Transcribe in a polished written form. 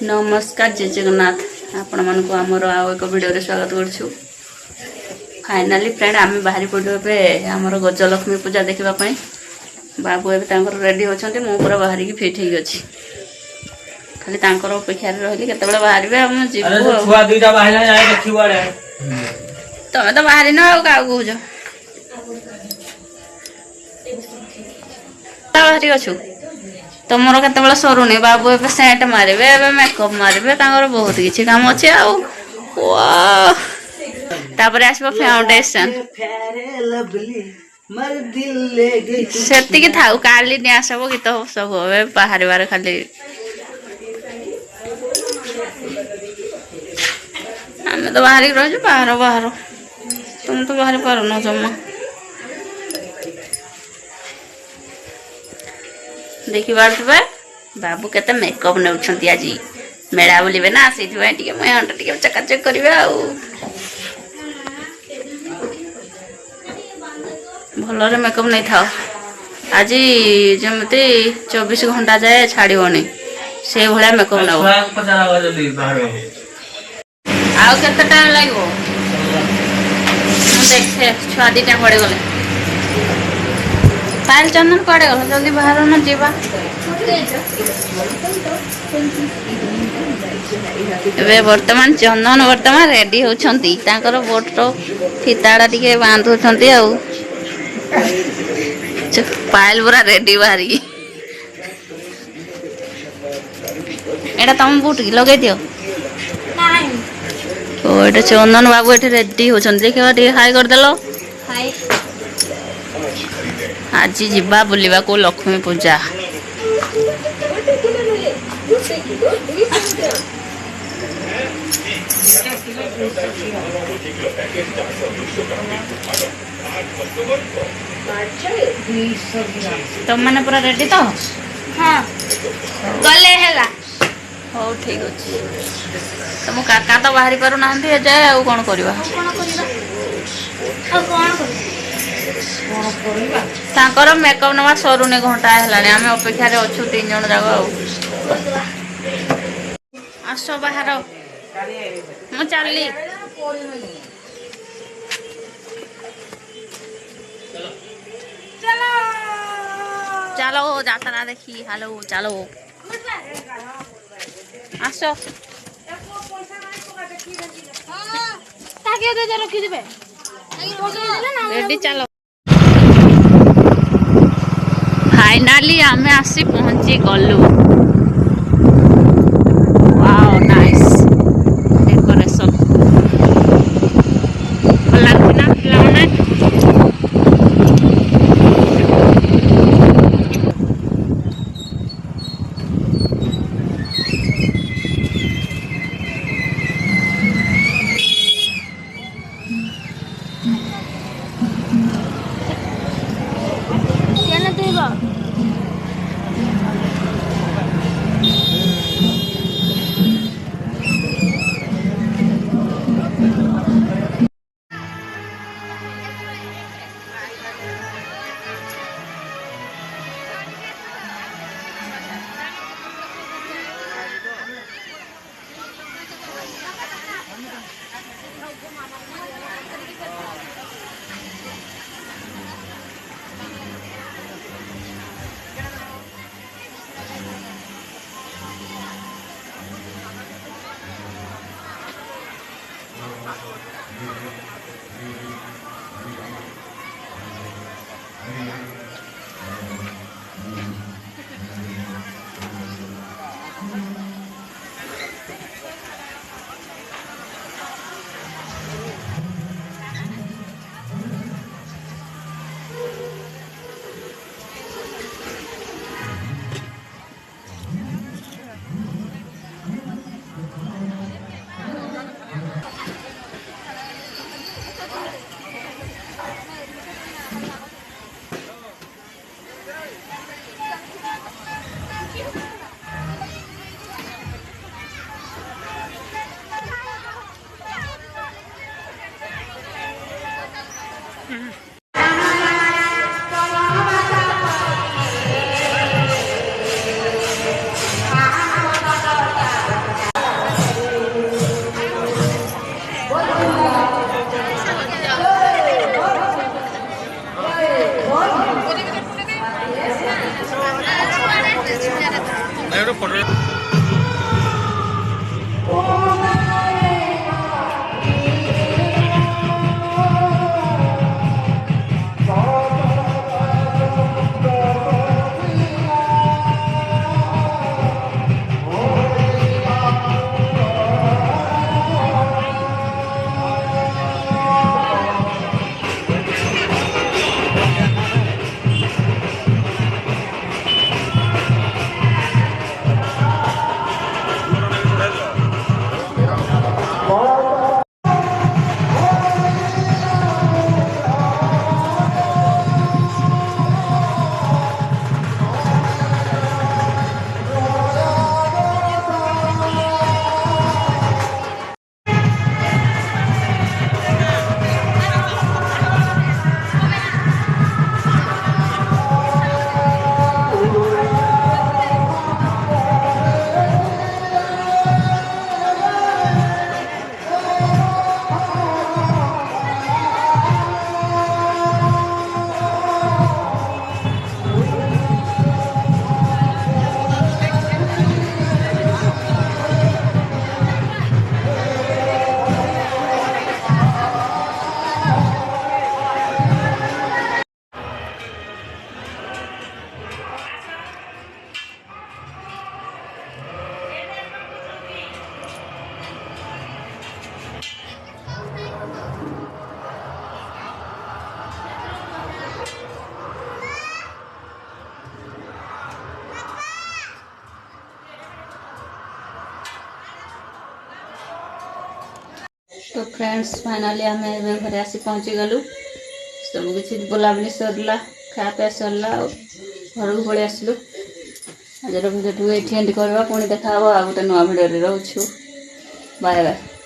नमस्कार जय जगन्नाथ आपण मानक आमर आउ एक वीडियो स्वागत करछु। फाइनाली फ्रेंड आम बाहरी पड़े आमर गजलक्ष्मी पूजा देखा बाबू एवं रेडी होती मु पूरा बाहर की फिट हो खाली अपेक्षा रही के बाहर तमें तो बाहरी न क्या कौच बाहरी अच्छु तुमर के सरुनी बाबू ए सेंट मारे ए मेकअप मारे बहुत किसी काम अच्छे आसो फाउंडेशन से था काली निया सब गीत सब बाहर खाली आम तो बाहर रही बाहर बाहर तुम तो बाहर पारन जमा देखी पारे बाबू केते मेकअप नौ आज मेला बुलवे ना से मुझे हंटा टे चकाचक करेंगे भलरे मेकअप नहीं था आज जमती 24 घंटा जाए छाड़बनी से भाया मेकअप नब आउ केते टाइम लगे देखे छुआ दीटा पड़े गले पायल चंदन कड़े गल जल्दी बाहर न जीवा ए वर्तमान चंदन वर्तमान रेडी होती बोट फिताड़ा टे बांधु पायल पूरा रेडी बाहर एटा तुम बुट की लगे दियो ओ एटा चंदन बाबू ये रेडी होती देखिए हाई करदेल आज जीवा बुलिबा को लक्ष्मी पूजा तुम मैंने पूरा रेडी तो हाँ गले हैगा हो ठीक अच्छे तुम काका तो बाहरी पार ना जाए आ कौन करवा तांकर मेकअप नवा सरुने घंटा है आम अपेक्षा अच्छु 3 जन जाक आस बाहर मु चली चलो जाता देखी हेलो चलो आस रेडी चलो फाइनाली आमे आसी पहुंची गलु वाओ नाइस डेकोरेशन भल लागुना पिलाने तो फ्रेंड्स फाइनाली आम घर आसी पहुँची गलु सब किसी बुलाबुली सरला खा पिया सरला घर को पलि आसलु आज भिडियो ये एंड करवा पुणी देखा आ गोटे नुआ भिडियो रोचु बाय बाय।